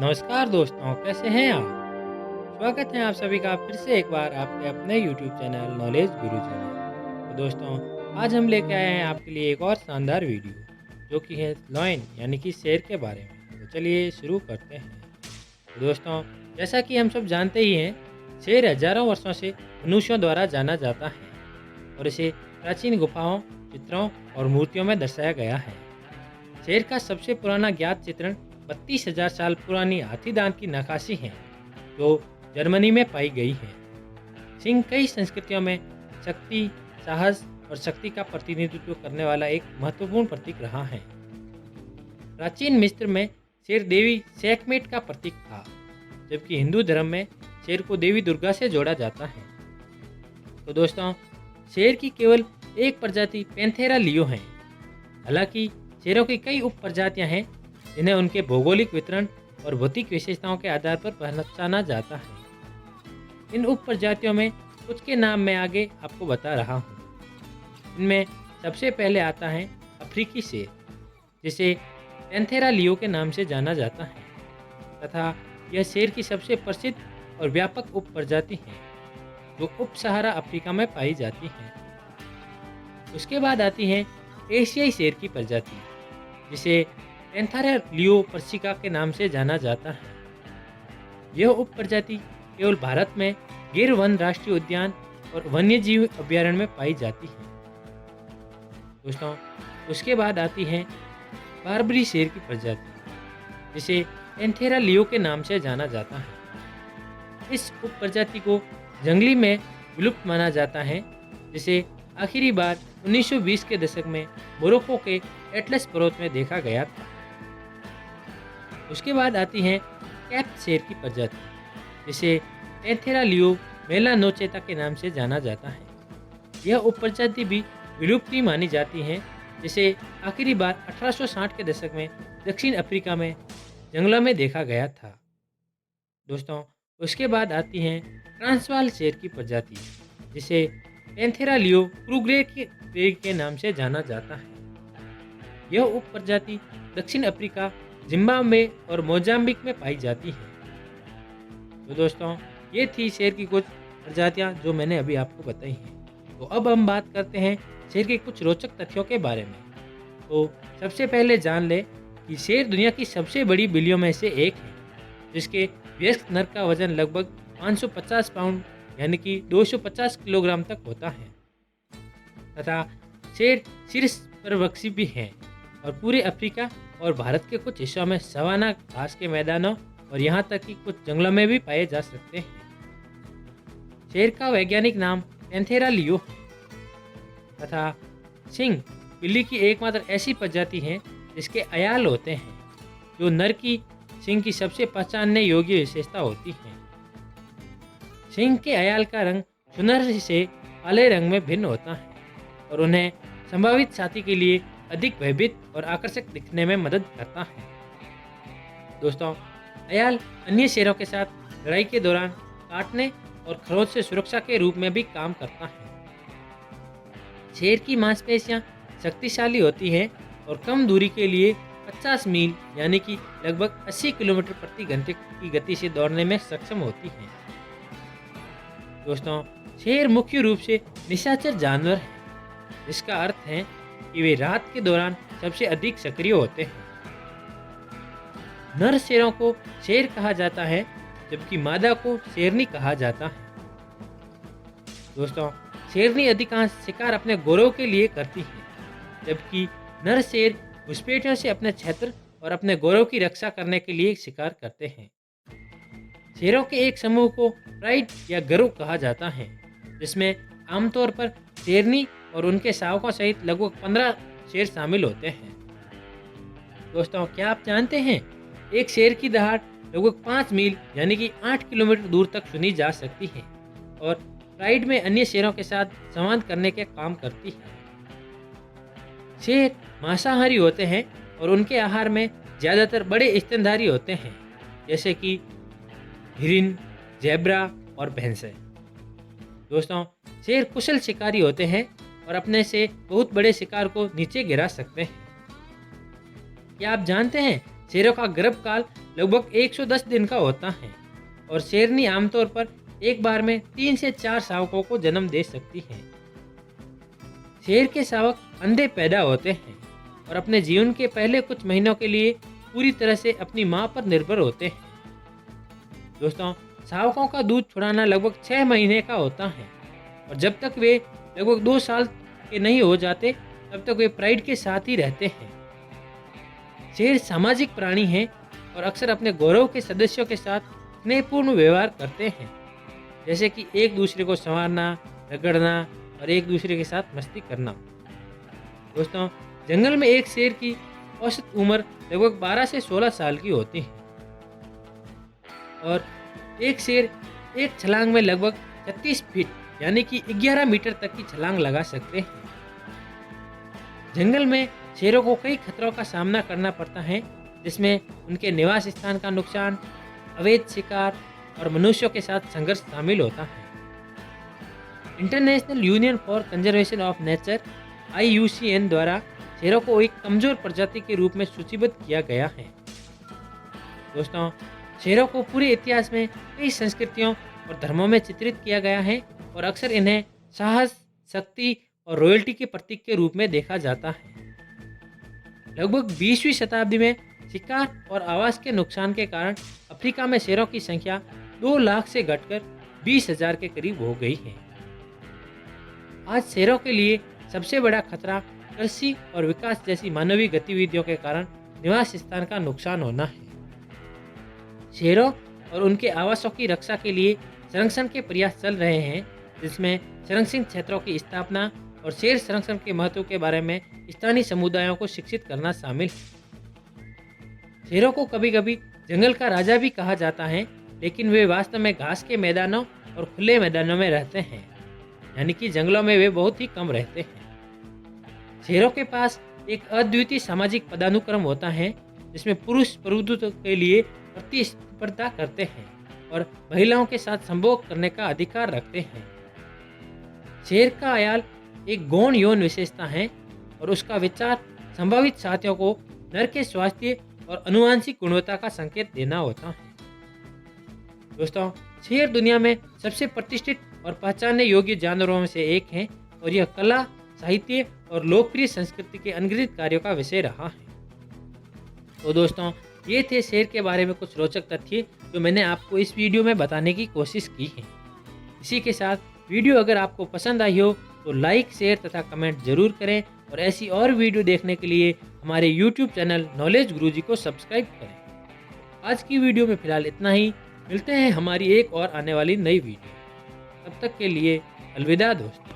नमस्कार दोस्तों, कैसे हैं आप? स्वागत है आप सभी का फिर से एक बार आपके अपने यूट्यूब चैनल नॉलेज गुरुजी में। तो दोस्तों, आज हम लेके आए हैं आपके लिए एक और शानदार वीडियो, जो कि है लॉयन यानी कि शेर के बारे में। तो चलिए शुरू करते हैं। तो दोस्तों, जैसा कि हम सब जानते ही हैं, शेर हजारों वर्षों से मनुष्यों द्वारा जाना जाता है और इसे प्राचीन गुफाओं, चित्रों और मूर्तियों में दर्शाया गया है। शेर का सबसे पुराना ज्ञात चित्रण 32,000 साल पुरानी हाथीदांत की नक्काशी है, जो जर्मनी में पाई गई है। सिंह कई संस्कृतियों में शक्ति, साहस और शक्ति का प्रतिनिधित्व करने वाला एक महत्वपूर्ण प्रतीक रहा है। प्राचीन मिस्र में शेर देवी सेखमेट का प्रतीक था, जबकि हिंदू धर्म में शेर को देवी दुर्गा से जोड़ा जाता है। तो दोस्तों, शेर की केवल एक प्रजाति पैंथेरा लियो है। हालांकि शेरों की कई उप प्रजातियां हैं, जिन्हें उनके भौगोलिक वितरण और भौतिक विशेषताओं के आधार पर पहचाना जाता है। इन उप प्रजातियों में कुछ के नाम मैं आगे आपको बता रहा हूँ। इनमें सबसे पहले आता है अफ्रीकी शेर, जिसे पैंथेरा लियो के नाम से जाना जाता है, तथा यह शेर की सबसे प्रसिद्ध और व्यापक उप प्रजाति है, जो उप सहारा अफ्रीका में पाई जाती है। उसके बाद आती है एशियाई शेर की प्रजाति, जिसे पैंथेरा लियो पर्सिका के नाम से जाना जाता है। यह उप प्रजाति केवल भारत में गिर वन राष्ट्रीय उद्यान और वन्यजीव अभ्यारण्य में पाई जाती है। दोस्तों, उसके बाद आती है बार्बरी शेर की प्रजाति, जिसे पैंथेरा लियो के नाम से जाना जाता है। इस उप प्रजाति को जंगली में विलुप्त माना जाता है, जिसे आखिरी बार 1920 के दशक में मोरक्को के एटलस पर्वत में देखा गया था। उसके बाद आती है कैप शेर की प्रजाति, जिसे पैंथेरा लियो मेलानोचेता के नाम से जाना जाता है। यह उपप्रजाति भी विलुप्ति मानी जाती है, जिसे आखिरी बार 1860 के दशक में दक्षिण अफ्रीका में जंगलों में देखा गया था। दोस्तों, उसके बाद आती है ट्रांसवाल शेर की प्रजाति, जिसे पैंथेरा लियो क्रूग्रे के नाम से जाना जाता है। यह उप प्रजाति दक्षिण अफ्रीका, जिम्बाब्वे और मोजाम्बिक में पाई जाती है। तो दोस्तों, ये थी शेर की कुछ प्रजातियां जो मैंने अभी आपको बताई हैं। तो अब हम बात करते हैं शेर के कुछ रोचक तथ्यों के बारे में। तो सबसे पहले जान ले कि शेर दुनिया की सबसे बड़ी बिल्लियों में से एक है, जिसके वयस्क नर का वजन लगभग 550 पाउंड यानी कि 250 किलोग्राम तक होता है। तथा शेर शीर्ष परभक्षी भी हैं और पूरे अफ्रीका और भारत के कुछ हिस्सों में सवाना घास के मैदानों और यहाँ तक कि कुछ जंगलों में भी पाए जा सकते हैं। शेर का वैज्ञानिक नाम पैंथेरा लियो है तथा सिंह बिल्ली की एकमात्र ऐसी प्रजाति है जिसके अयाल होते हैं, जो नर की सिंह की सबसे पहचानने योग्य विशेषता होती है। सिंह के अयाल का रंग सुनहरे से काले रंग में भिन्न होता है और उन्हें संभावित साथी के लिए अधिक भयभीत और आकर्षक दिखने में मदद करता है। दोस्तों, अयाल अन्य शेरों के साथ लड़ाई के दौरान काटने और खरोच से सुरक्षा के रूप में भी काम करता है। शेर की मांसपेशियां शक्तिशाली होती हैं और कम दूरी के लिए 50 मील यानी कि लगभग 80 किलोमीटर प्रति घंटे की गति से दौड़ने में सक्षम होती हैं। दोस्तों, शेर मुख्य रूप से निशाचर जानवर है, जिसका अर्थ है कि वे रात के दौरान सबसे अधिक सक्रिय होते हैं। नर शेरों को शेर कहा जाता है, जबकि मादा को शेरनी कहा जाता है। दोस्तों, शेरनी अधिकांश शिकार अपने गौरव के लिए करती है, जबकि नर शेर घुसपैठियों से अपने क्षेत्र और अपने गौरव की रक्षा करने के लिए शिकार करते हैं। शेरों के एक समूह को प्राइड या गर्व कहा जाता है, जिसमें आमतौर पर शेरनी और उनके शावकों सहित लगभग 15 शेर शामिल होते हैं। दोस्तों, क्या आप जानते हैं, एक शेर की दहाड़ लगभग 5 मील यानी कि 8 किलोमीटर दूर तक सुनी जा सकती है और प्राइड में अन्य शेरों के साथ संवाद करने के काम करती है। शेर मांसाहारी होते हैं और उनके आहार में ज़्यादातर बड़े स्तनधारी होते हैं, जैसे कि हिरन, जेब्रा और भैंसे। दोस्तों, शेर कुशल शिकारी होते हैं और अपने से बहुत बड़े शिकार को नीचे गिरा सकते हैं। क्या आप जानते हैं शेरों का गर्भकाल लगभग 110 दिन का होता है और शेरनी आमतौर पर एक बार में 3 से 4 शावकों को जन्म दे सकती है। शेर के शावक अंधे पैदा होते हैं और अपने जीवन के पहले कुछ महीनों के लिए पूरी तरह से अपनी मां पर निर्भर होते हैं। दोस्तों, शावकों का दूध छुड़ाना लगभग 6 महीने का होता है और जब तक वे लगभग 2 साल के नहीं हो जाते तब तक वे प्राइड के साथ ही रहते हैं। शेर सामाजिक प्राणी हैं और अक्सर अपने गौरव के सदस्यों के साथ स्नेहपूर्ण व्यवहार करते हैं, जैसे कि एक दूसरे को संवारना, रगड़ना और एक दूसरे के साथ मस्ती करना। दोस्तों, जंगल में एक शेर की औसत उम्र लगभग 12 से 16 साल की होती है और एक शेर एक छलांग में लगभग 36 फीट यानी कि 11 मीटर तक की छलांग लगा सकते हैं। जंगल में शेरों को कई खतरों का सामना करना पड़ता है, जिसमें उनके निवास स्थान का नुकसान, अवैध शिकार और मनुष्यों के साथ संघर्ष शामिल होता है। International union for conservation of nature (IUCN) द्वारा शेरों को एक कमजोर प्रजाति के रूप में सूचीबद्ध किया गया है। दोस्तों, शेरों को पूरे इतिहास में कई संस्कृतियों और धर्मों में चित्रित किया गया है और अक्सर इन्हें साहस, शक्ति और रॉयल्टी के प्रतीक के रूप में देखा जाता है। लगभग 20वीं शताब्दी में शिकार और आवास के नुकसान के कारण अफ्रीका में शेरों की संख्या 2 लाख से घटकर 20,000 के करीब हो गई है। आज शेरों के लिए सबसे बड़ा खतरा कृषि और विकास जैसी मानवीय गतिविधियों के कारण निवास स्थान का नुकसान होना है। शेरों और उनके आवासों की रक्षा के लिए संरक्षण के प्रयास चल रहे हैं, जिसमें संरक्षित क्षेत्रों की स्थापना और शेर संरक्षण के महत्व के बारे में स्थानीय समुदायों को शिक्षित करना शामिल है। शेरों को कभी कभी जंगल का राजा भी कहा जाता है, लेकिन वे वास्तव में घास के मैदानों और खुले मैदानों में रहते हैं, यानी कि जंगलों में वे बहुत ही कम रहते हैं। शेरों के पास एक अद्वितीय सामाजिक पदानुक्रम होता है, जिसमें पुरुष प्रभुत्व के लिए प्रतिस्पर्धा करते हैं और महिलाओं के साथ संभोग करने का अधिकार रखते हैं। शेर का आयाल एक गौण यौन विशेषता है और उसका विचार संभावित साथियों को नर के स्वास्थ्य और आनुवंशिक गुणवत्ता का संकेत देना होता है। दोस्तों, शेर दुनिया में सबसे प्रतिष्ठित और पहचानने योग्य जानवरों में से एक है और यह कला, साहित्य और लोकप्रिय संस्कृति के अनगिनत कार्यों का विषय रहा है। तो दोस्तों, ये थे शेर के बारे में कुछ रोचक तथ्य जो मैंने आपको इस वीडियो में बताने की कोशिश की है। इसी के साथ वीडियो अगर आपको पसंद आई हो तो लाइक, शेयर तथा कमेंट जरूर करें और ऐसी और वीडियो देखने के लिए हमारे यूट्यूब चैनल नॉलेज गुरुजी को सब्सक्राइब करें। आज की वीडियो में फिलहाल इतना ही। मिलते हैं हमारी एक और आने वाली नई वीडियो। तब तक के लिए अलविदा दोस्तों।